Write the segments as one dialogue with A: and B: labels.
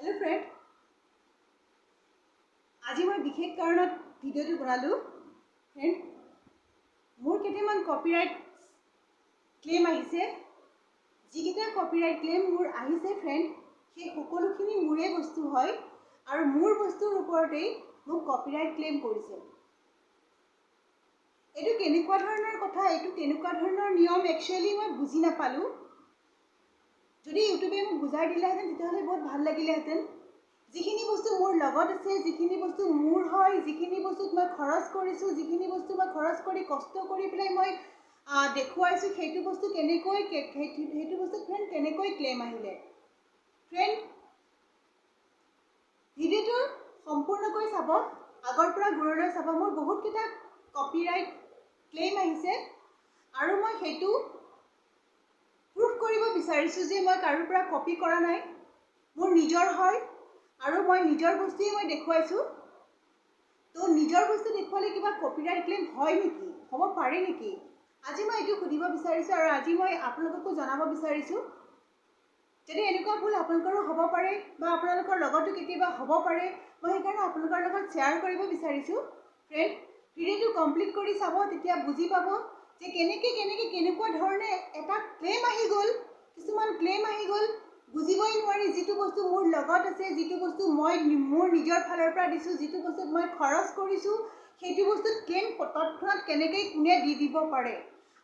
A: Hello friend, आज मैं विशेष कारण भिडिओ बनालू फ्रेंड। मोर केटामान कपिराइट क्लेम आहिसे, जिकेटा कपिराइट क्लेम मोर आहिसे फ्रेंड, সেই সকলোখিনি মোৰে বস্তু হয় আৰু মোৰ বস্তুৰ ওপৰতেই মোক কপিৰাইট ক্লেম কৰিছে। এইটো কেনেকুৱা ধৰণৰ কথা, এইটো কেনেকুৱা ধৰণৰ নিয়ম একচুৱেলি মই বুজি নাপালোঁ। যদি ইউটিউবে মোক বুজাই দিলেহেঁতেন তেতিয়াহ'লে বহুত ভাল লাগিলেহেঁতেন। যিখিনি বস্তু মোৰ লগত আছে, যিখিনি বস্তু মোৰ হয়, যিখিনি বস্তুত মই খৰচ কৰিছোঁ, যিখিনি বস্তু মই খৰচ কৰি কষ্ট কৰি পেলাই মই দেখুৱাইছোঁ, সেইটো বস্তু কেনেকৈ সেইটো বস্তু ফ্ৰেণ্ড কেনেকৈ ক্লেম আহিলে। ফ্ৰেণ্ড, ভিডিঅ'টো সম্পূৰ্ণকৈ চাব, আগৰ পৰা গুৰলৈ চাব। মোৰ বহুতকেইটা কপিৰাইট ক্লেম আহিছে আৰু মই সেইটো প্ৰুফ কৰিব বিচাৰিছোঁ যে মই কাৰোৰ পৰা কপি কৰা নাই, মোৰ নিজৰ হয় আৰু মই নিজৰ বস্তুৱেই মই দেখুৱাইছোঁ। তো নিজৰ বস্তু দেখুৱালে কিবা কপিৰাইট ক্লেম হয় নেকি, হ'ব পাৰে নেকি? আজি মই এইটো সুধিব বিচাৰিছোঁ আৰু আজি মই আপোনালোককো জনাব বিচাৰিছোঁ। যদি এনেকুৱা ভুল আপোনালোকৰো হ'ব পাৰে বা আপোনালোকৰ লগতো কেতিয়াবা হ'ব পাৰে, মই সেইকাৰণে আপোনালোকৰ লগত শ্বেয়াৰ কৰিব বিচাৰিছোঁ। ফ্ৰেণ্ড, ভিডিঅ'টো কমপ্লিট কৰি চাব, তেতিয়া বুজি পাব যে কেনেকুৱা ধৰণে এটা ক্লেম আহি গ'ল, কিছুমান ক্লেম আহি গ'ল বুজিবই নোৱাৰি। যিটো বস্তু মোৰ লগত আছে, যিটো বস্তু মই মোৰ নিজৰ ফালৰ পৰা দিছোঁ, যিটো বস্তুত মই খৰচ কৰিছোঁ, সেইটো বস্তুত ক্লেম তৎক্ষণাৎ কেনেকৈ কোনে দি দিব পাৰে।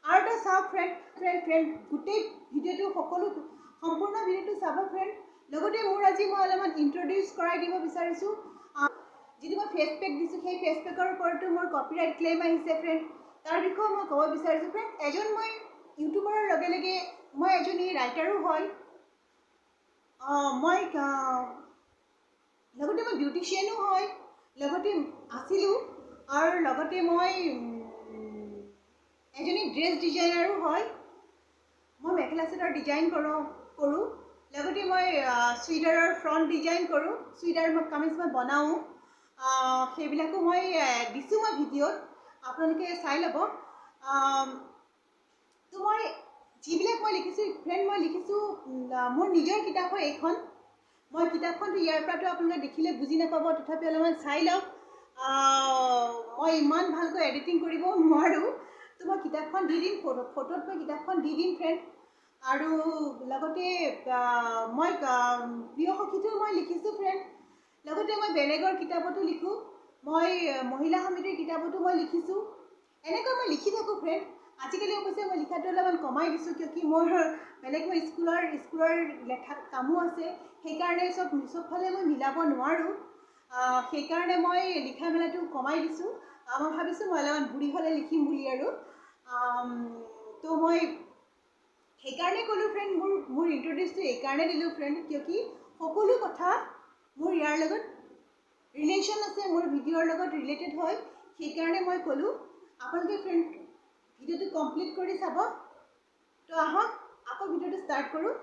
A: আৰু এটা চাওক ফ্ৰেণ্ড, গোটেই ভিডিঅ'টো সম্পূৰ্ণ ভিডিঅ'টো চাব ফ্ৰেণ্ড। লগতে আজি মই অলপমান ইন্ট্ৰডিউচ কৰাই দিব বিচাৰিছোঁ। যিটো মই ফেচ পেক দিছোঁ, সেই ফেচ পেকৰ ওপৰতো মোৰ কপিৰাইট ক্লেম আহিছে ফ্ৰেণ্ড। তাৰ বিষয়ে মই ক'ব বিচাৰিছোঁ ফ্ৰেণ্ড। এজন মই ইউটিউবাৰৰ লগে লগে মই এজনী ৰাইটাৰো হয়, মই লগতে মই বিউটিচিয়ানো হয়, লগতে আছিলোঁ, আৰু লগতে মই এজনী ড্ৰেছ ডিজাইনাৰো হয়। মই মেখেলা চাদৰ ডিজাইন কৰোঁ, লগতে মই চুইদাৰৰ ফ্ৰণ্ট ডিজাইন কৰোঁ, চুইদাৰ কামিজ মই বনাওঁ। সেইবিলাকো মই দিছোঁ মই ভিডিঅ'ত, আপোনালোকে চাই ল'ব। তো মই যিবিলাক মই লিখিছোঁ ফ্ৰেণ্ড, মই লিখিছোঁ মোৰ নিজৰ কিতাপ হয় এইখন। মই কিতাপখনটো ইয়াৰ পৰাতো আপোনালোকে দেখিলে বুজি নাপাব, তথাপি অলপমান চাই লওক। মই ইমান ভালকৈ এডিটিং কৰিব নোৱাৰোঁ, তো মই কিতাপখন দি দিম, ফটোত মই কিতাপখন দি দিম ফ্ৰেণ্ড। আৰু লগতে মই প্ৰিয় সখীটো মই লিখিছোঁ ফ্ৰেণ্ড। লগতে মই বেলেগৰ কিতাপতো লিখোঁ, মই মহিলা সমিতিৰ কিতাপতো মই লিখিছোঁ। এনেকৈ মই লিখি থাকোঁ ফ্ৰেণ্ড। আজিকালি অৱশ্যে মই লিখাটো অলপমান কমাই দিছোঁ, কিয় মোৰ বেলেগ মই স্কুলৰ লেখা কামো আছে, সেইকাৰণে চবফালে মই মিলাব নোৱাৰোঁ। সেইকাৰণে মই লিখা মেলাটো কমাই দিছোঁ। মই ভাবিছোঁ মই অলপমান বুঢ়ী হ'লে লিখিম বুলি আৰু। তো মই সেইকাৰণে ক'লোঁ ফ্ৰেণ্ড, মোৰ ইন্ট্ৰডিউচটো এইকাৰণে দিলোঁ ফ্ৰেণ্ড, কিয় সকলো কথা মোৰ ইয়াৰ লগত ৰিলেশ্যন আছে, মোৰ ভিডিঅ'ৰ লগত ৰিলেটেড হয়। সেইকাৰণে মই ক'লোঁ। আপোনালোকে ফ্ৰেণ্ড ভিডিঅ'টো কমপ্লিট কৰি চাব। তো আহক আকৌ ভিডিঅ'টো ষ্টাৰ্ট কৰোঁ।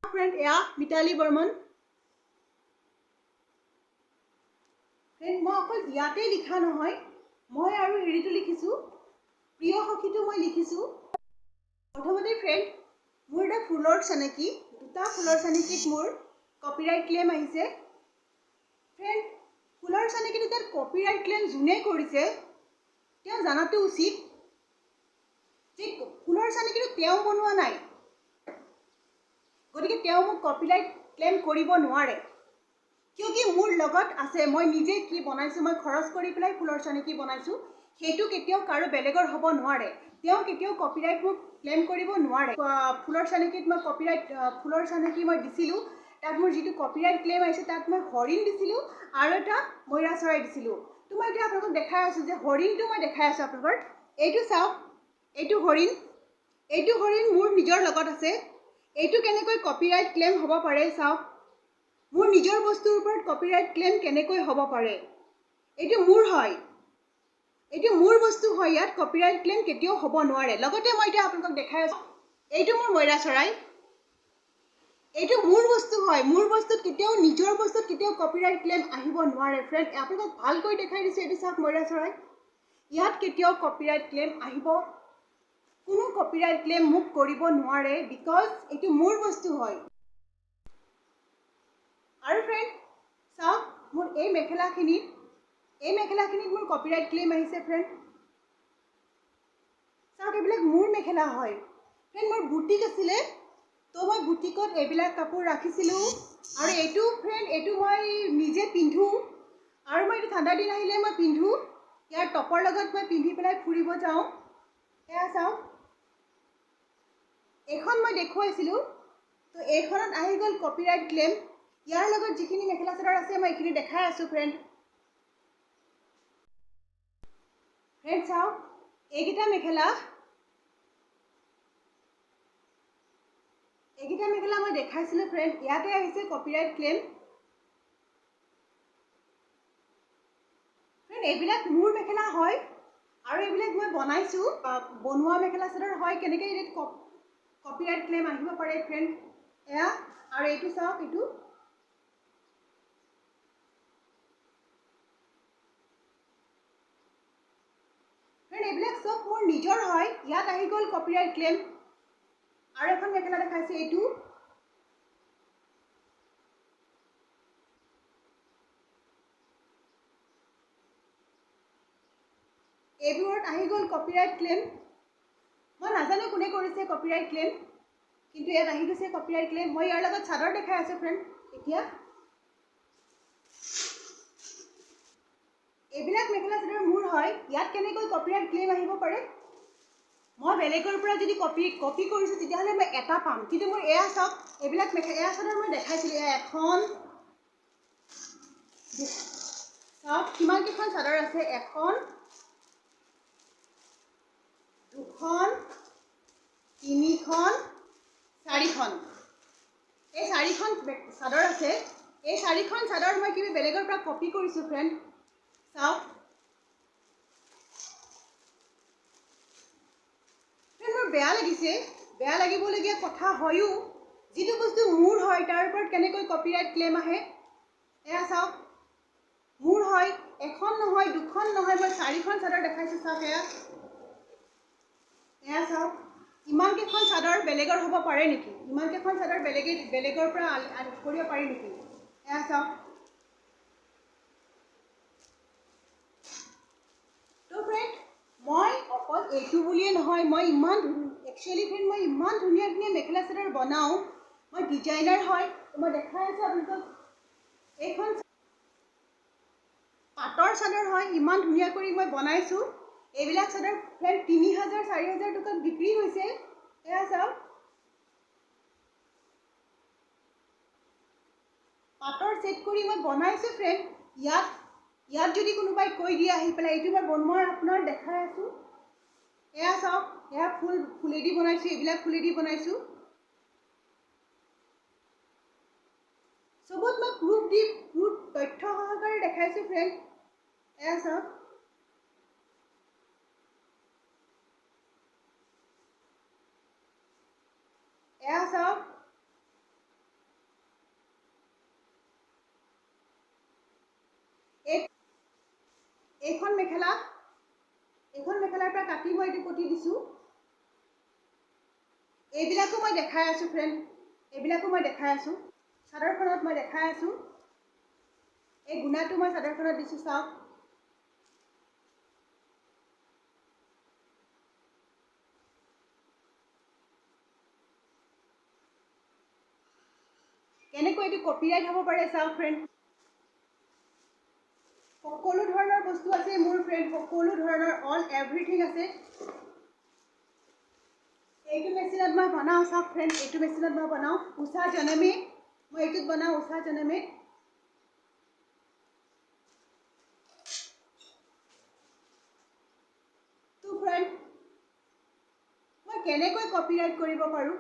A: ফ্ৰেণ্ড, এয়া মিতালী বৰ্মন। ফ্ৰেণ্ড, মই অকল ইয়াতে লিখা নহয়, মই আৰু হেৰিটো লিখিছোঁ, প্ৰিয় সখীটো মই লিখিছোঁ। প্ৰথমতে ফ্ৰেণ্ড, মোৰ এটা ফুলৰ চানেকি, দুটা ফুলৰ চানেকিত মোৰ কপিৰাইট ক্লেম আহিছে। ফ্ৰেণ্ড, ফুলৰ চানেকি দুটাত কপিৰাইট ক্লেম যোনে কৰিছে তেওঁ জনাটো উচিত যে ফুলৰ চানেকিটো তেওঁ বনোৱা নাই, গতিকে তেওঁ মোক কপিৰাইট ক্লেম কৰিব নোৱাৰে। কিয় মোৰ লগত আছে, মই নিজে কি বনাইছোঁ, মই খৰচ কৰি পেলাই ফুলৰ চানেকি বনাইছোঁ, সেইটো কেতিয়াও কাৰো বেলেগৰ হ'ব নোৱাৰে। তেওঁ কেতিয়াও কপিৰাইট মোক ক্লেম কৰিব নোৱাৰে। ফুলৰ চানেকিত মই ফুলৰ চানেকি মই দিছিলোঁ, তাত মোৰ যিটো কপিৰাইট ক্লেম আহিছে, তাত মই হৰিণ দিছিলোঁ আৰু এটা ময়ৰা চৰাই দিছিলোঁ। তো মই এতিয়া আপোনালোকক দেখাই আছোঁ যে হৰিণটো মই দেখাই আছোঁ আপোনালোকৰ। এইটো চাওক, এইটো হৰিণ মোৰ নিজৰ লগত আছে। এইটো কেনেকৈ কপিৰাইট ক্লেম হ'ব পাৰে চাওক। মোৰ নিজৰ বস্তুৰ ওপৰত কপিৰাইট ক্লেম কেনেকৈ হ'ব পাৰে? এইটো মোৰ হয়, এইটো মোৰ বস্তু হয়, ইয়াত কপিৰাইট ক্লেম কেতিয়াও হ'ব নোৱাৰে। লগতে মই এতিয়া আপোনালোকক দেখাই আছোঁ, এইটো মোৰ ময়ৰা চৰাই, এইটো মোৰ বস্তু হয়, মোৰ বস্তুত কেতিয়াও নিজৰ বস্তুত কেতিয়াও কপিৰাইট ক্লেইম আহিব নোৱাৰে ফ্ৰেণ্ড। আপোনালোকক ভালকৈ দেখাই দিছোঁ, এইটো চাওক ময়ৰা চৰাই, ইয়াত কেতিয়াও কপিৰাইট ক্লেইম আহিব, কোনো কপিৰাইট ক্লেইম মোক কৰিব নোৱাৰে, বিকজ এইটো মোৰ বস্তু হয়। আৰু ফ্ৰেণ্ড চাওক, মোৰ এই মেখেলাখিনিত মোৰ কপিৰাইট ক্লেইম আহিছে ফ্ৰেণ্ড। চাওক, এইবিলাক মোৰ মেখেলা হয় ফ্ৰেণ্ড, মোৰ বুটিক আছিলে, তো মই বুটিকত এইবিলাক কাপোৰ ৰাখিছিলোঁ। আৰু এইটো ফ্ৰেণ্ড, এইটো মই নিজে পিন্ধোঁ, আৰু মই এইটো ঠাণ্ডা দিন আহিলে মই পিন্ধোঁ, ইয়াৰ টপৰ লগত মই পিন্ধি পেলাই ফুৰিব যাওঁ। এয়া চাওক, এইখন মই দেখুৱাইছিলোঁ, তো এইখনত আহি গ'ল কপিৰাইট ক্লেইম। ইয়াৰ লগত যিখিনি মেখেলা চাদৰ আছে মই এইখিনি দেখাই আছোঁ ফ্ৰেণ্ড। ফ্ৰেণ্ড চাওক, এইকেইটা মেখেলা মই দেখাইছিলোঁ ফ্ৰেণ্ড, ইয়াতে আহিছে কপিৰাইট ক্লেইম। ফ্ৰেণ্ড এইবিলাক মোৰ মেখেলা হয়, আৰু এইবিলাক মই বনাইছোঁ, বনোৱা মেখেলা চাদৰ হয়। কেনেকৈ ইয়াত কপিৰাইট ক্লেইম আহিব পাৰে ফ্ৰেণ্ড। এয়া, আৰু এইটো চাওক, এইটো ফ্ৰেণ্ড এইবিলাক চব মোৰ নিজৰ হয়, ইয়াত আহি গ'ল কপিৰাইট ক্লেইম। আৰু এখন মেখেলা দেখাইছোঁ, এইটো এইবোৰত আহি গ'ল কপিৰাইট ক্লেইম। মই নাজানো কোনে কৰিছে কপিৰাইট ক্লেইম, কিন্তু ইয়াত আহি গৈছে কপিৰাইট ক্লেইম। মই ইয়াৰ লগত চাদৰ দেখাই আছোঁ ফ্ৰেণ্ড। এতিয়া এইবিলাক মেখেলা চাদৰ মোৰ হয়, ইয়াত কেনেকৈ কপিৰাইট ক্লেইম আহিব পাৰে? মই বেলেগৰ পৰা যদি কপি কৰিছোঁ তেতিয়াহ'লে মই এটা পাম, কিন্তু মোৰ এয়া চাওক, এইবিলাক এয়া চাদৰ মই দেখাইছিলোঁ, এয়া এখন, চাওক কিমান কেইখন চাদৰ আছে, এখন, দুখন, তিনিখন, চাৰিখন। এই চাৰিখন চাদৰ আছে, এই চাৰিখন চাদৰ মই কিবা বেলেগৰ পৰা কপি কৰিছোঁ ফ্ৰেণ্ড। চাওক ফ্ৰেণ্ড, মোৰ বেয়া লাগিছে, বেয়া লাগিবলগীয়া কথা হয়ো, যিটো বস্তু মোৰ হয় তাৰ ওপৰত কেনেকৈ কপিৰাইট ক্লেইম আহে। এয়া চাওক, মোৰ হয়, এখন নহয়, দুখন নহয়, মই চাৰিখন চাদৰ দেখাইছোঁ। চাওক এয়া চাওক, ইমানকেইখন চাদৰ বেলেগৰ হ'ব পাৰে নেকি? ইমানকেইখন চাদৰ বেলেগৰ পৰা কৰিব পাৰি নেকি? এয়া চাওক, তো ফ্ৰেণ্ড মই অকল এইটো বুলিয়ে নহয়, মই একচুৱেলি ফ্ৰেণ্ড মই ইমান ধুনীয়া ধুনীয়া মেখেলা চাদৰ বনাওঁ, মই ডিজাইনাৰ হয়। মই দেখাই আছোঁ আপোনালোকক, এইখন পাটৰ চাদৰ হয়, ইমান ধুনীয়া কৰি মই বনাইছোঁ। এইবিলাক চাদৰ ফ্ৰেণ্ড ৩,০০০ ৪,০০০ টকাত বিক্ৰী হৈছে। এয়া চাওক, পাটৰ ছেট কৰি মই বনাইছোঁ ফ্ৰেণ্ড। ইয়াত যদি কোনোবাই কৈ দিয়ে আহি পেলাই, এইটো মই আপোনাৰ দেখাই আছোঁ। এয়া চাওক, এয়া ফুলেদি বনাইছোঁ, এইবিলাক ফুলেদি বনাইছোঁ। চবত মই প্ৰুফ তথ্য সহকাৰে দেখাইছোঁ ফ্ৰেণ্ড। এয়া চাওক, এয়া চাওক, এইখন মেখেলাৰ পৰা কাটি মই এইটো পতি দিছোঁ। এইবিলাকো মই দেখাই আছোঁ ফ্ৰেণ্ড, এইবিলাকো মই দেখাই আছোঁ, চাদৰখনত মই দেখাই আছোঁ। এই গুণাটো মই চাদৰখনত দিছোঁ, চাওক। কেনেকৈ এইটো কপিৰাইট হ'ব পাৰে চাওক ফ্ৰেণ্ড। সকলো ধৰণৰ বস্তু আছে মোৰ ফ্ৰেণ্ড, সকলো ধৰণৰ এভৰিথিং আছে। এইটো মেচিনত মই বনাওঁ, চাওক ফ্ৰেণ্ড, এইটো মেচিনত মই বনাওঁ উষা জনমে, মই এইটোত বনাওঁ উষা জনমে। তো ফ্ৰেণ্ড মই কেনেকৈ কপিৰাইট কৰিব পাৰোঁ,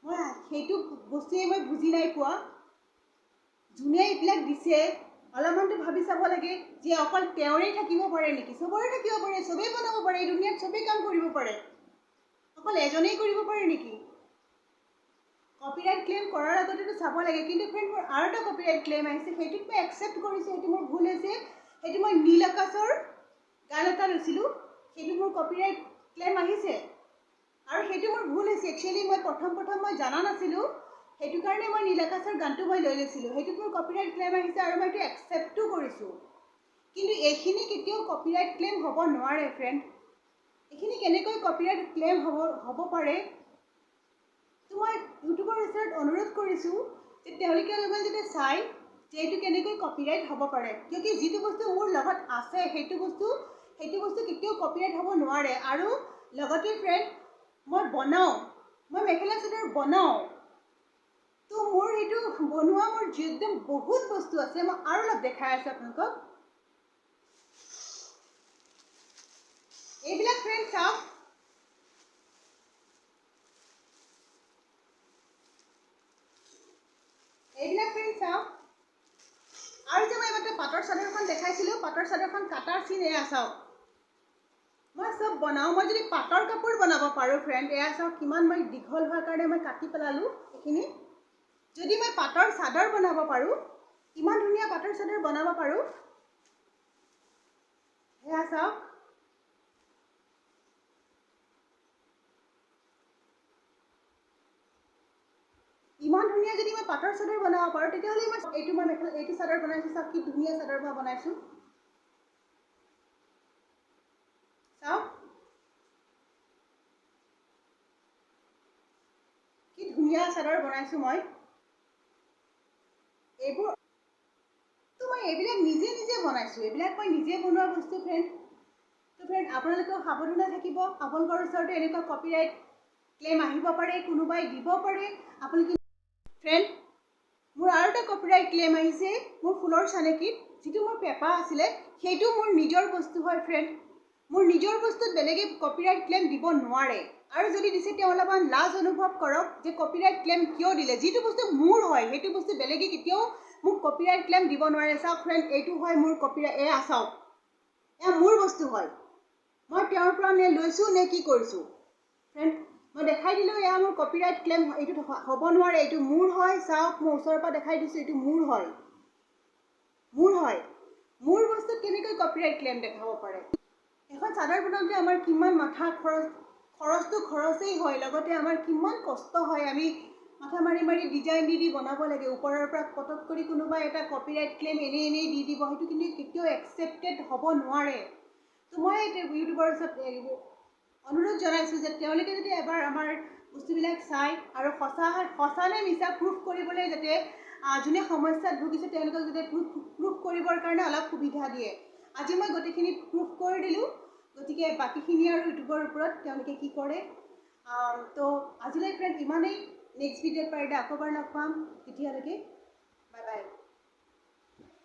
A: মই সেইটো বস্তুৱে মই বুজি নাই পোৱা। যোনে এইবিলাক দিছে অলপমানটো ভাবি চাব লাগে যে অকল তেওঁৰে থাকিব পাৰে নেকি? চবৰে থাকিব পাৰে, চবেই বনাব পাৰে, এই দুনিয়াত চবেই কাম কৰিব পাৰে, অকল এজনেই কৰিব পাৰে নেকি? কপিৰাইট ক্লেইম কৰাৰ আগতেতো চাব লাগে, কিন্তু ফ্ৰেণ্ড মোৰ আৰু এটা কপিৰাইট ক্লেইম আহিছে, সেইটোত মই একচেপ্ট কৰিছোঁ, সেইটো মোৰ ভুল হৈছে। সেইটো মই নীল আকাশৰ গান এটা লৈছিলোঁ, সেইটোত মোৰ কপিৰাইট ক্লেইম আহিছে আৰু সেইটো মোৰ ভুল হৈছে। একচুৱেলি মই প্ৰথম মই জনা নাছিলোঁ, সেইটো কাৰণে মই নীল আকাশৰ গানটো মই লৈ লৈছিলোঁ। সেইটোত মোৰ কপিৰাইট ক্লেইম আহিছে আৰু মই এইটো একচেপ্টো কৰিছোঁ। কিন্তু এইখিনি কেতিয়াও কপিৰাইট ক্লেইম হ'ব নোৱাৰে ফ্ৰেণ্ড। এইখিনি কেনেকৈ কপিৰাইট ক্লেইম হ'ব পাৰে? তো মই ইউটিউবৰ ওচৰত অনুৰোধ কৰিছোঁ যে তেওঁলোকে অলপমান যাতে চাই যে এইটো কেনেকৈ কপিৰাইট হ'ব পাৰে, কিয়কি যিটো বস্তু মোৰ লগত আছে সেইটো বস্তু কেতিয়াও কপিৰাইট হ'ব নোৱাৰে। আৰু লগতে ফ্ৰেণ্ড মই মেখেলা চাদৰ বনাওঁ, তো মোৰ সেইটো বনোৱা মোৰ একদম বহুত বস্তু আছে। মই আৰু অলপ দেখাই আছোঁ আপোনালোকক। এইবিলাক ফ্ৰেণ্ড চাওক, আৰু যে মই এইমাত্ৰ পাটৰ চাদৰখন দেখাইছিলোঁ, পাটৰ চাদৰখন কাটাৰ চিন এয়া চাওক। মই চব বনাওঁ। মই যদি পাটৰ কাপোৰ বনাব পাৰোঁ ফ্ৰেণ্ড, এয়া চাওক কিমান মই দীঘল হোৱাৰ কাৰণে মই কাটি পেলালোঁ এইখিনি। যদি মই পাটৰ চাদৰ বনাব পাৰোঁ, ইমান ধুনীয়া পাটৰ চাদৰ বনাব পাৰোঁ, এয়া চাওক। ইমান ধুনীয়া যদি মই পাটৰ চাদৰ বনাব পাৰোঁ, তেতিয়াহ'লে এইটো চাদৰ বনাইছোঁ, চাওক কি ধুনীয়া চাদৰ মই বনাইছোঁ। চাওক কি ধুনীয়া চাদৰ বনাইছোঁ মই। এইবোৰ তো মই এইবিলাক নিজে বনাইছোঁ, এইবিলাক মই নিজে বনোৱা বস্তু ফ্ৰেণ্ড। তো ফ্ৰেণ্ড আপোনালোকেও সাৱধানে থাকিব। আপোনালোকৰ ওচৰতো এনেকুৱা কপিৰাইট ক্লেইম আহিব পাৰে, কোনোবাই দিব পাৰে। আপোনালোকে ফ্ৰেণ্ড মোৰ আৰু এটা কপিৰাইট ক্লেইম আহিছে মোৰ ফুলৰ চানেকিত, যিটো মোৰ পেপা আছিলে, সেইটো মোৰ নিজৰ বস্তু হয় ফ্ৰেণ্ড। মোৰ নিজৰ বস্তুত বেলেগে কপিৰাইট ক্লেইম দিব নোৱাৰে, আৰু যদি দিছে তেওঁ অলপমান লাজ অনুভৱ কৰক যে কপিৰাইট ক্লেইম কিয় দিলে। যিটো বস্তু মোৰ হয় সেইটো বস্তু বেলেগে কেতিয়াও মোক কপিৰাইট ক্লেইম দিব নোৱাৰে। চাওক ফ্ৰেণ্ড, এইটো হয় মোৰ কপিৰাইট, এয়া চাওক, এয়া মোৰ বস্তু হয়। মই তেওঁৰ পৰা লৈছোঁ নে কি কৰিছোঁ ফ্ৰেণ্ড, মই দেখাই দিলোঁ। এয়া মোৰ কপিৰাইট ক্লেইম, এইটো হ'ব নোৱাৰে, এইটো মোৰ হয়। চাওক মই ওচৰৰ পৰা দেখাই দিছোঁ, এইটো মোৰ হয়। মোৰ বস্তুত কেনেকৈ কপিৰাইট ক্লেইম দেখাব পাৰে? এখন চাদৰ বনাওঁতে আমাৰ কিমান মাথা খৰচটো খৰচেই হয়, লগতে আমাৰ কিমান কষ্ট হয়। আমি মাথা মাৰি ডিজাইন দি বনাব লাগে। ওপৰৰ পৰা পটক কৰি কোনোবাই এটা কপিৰাইট ক্লেইম এনেই দি দিব, সেইটো কিন্তু কেতিয়াও একচেপ্টেড হ'ব নোৱাৰে। তো মই ইউটিউবৰ ওচৰত অনুৰোধ জনাইছোঁ যে তেওঁলোকে যদি এবাৰ আমাৰ বস্তুবিলাক চাই আৰু সঁচা নে মিছা প্ৰুফ কৰিবলৈ, যাতে যোনে সমস্যাত ভুগিছে তেওঁলোকক যাতে প্ৰুফ কৰিবৰ কাৰণে অলপ সুবিধা দিয়ে। আজি মই গোটেইখিনি প্ৰুফ কৰি দিলোঁ, গতিকে বাকীখিনি আৰু ইউটিউবৰ ওপৰত তেওঁলোকে কি কৰে। তো আজিলৈ ফ্ৰেণ্ড ইমানেই। নেক্সট ভিডিঅ'ত পাৰিলে আকৌ এবাৰ লগ পাম। তেতিয়ালৈকে বাই বাই।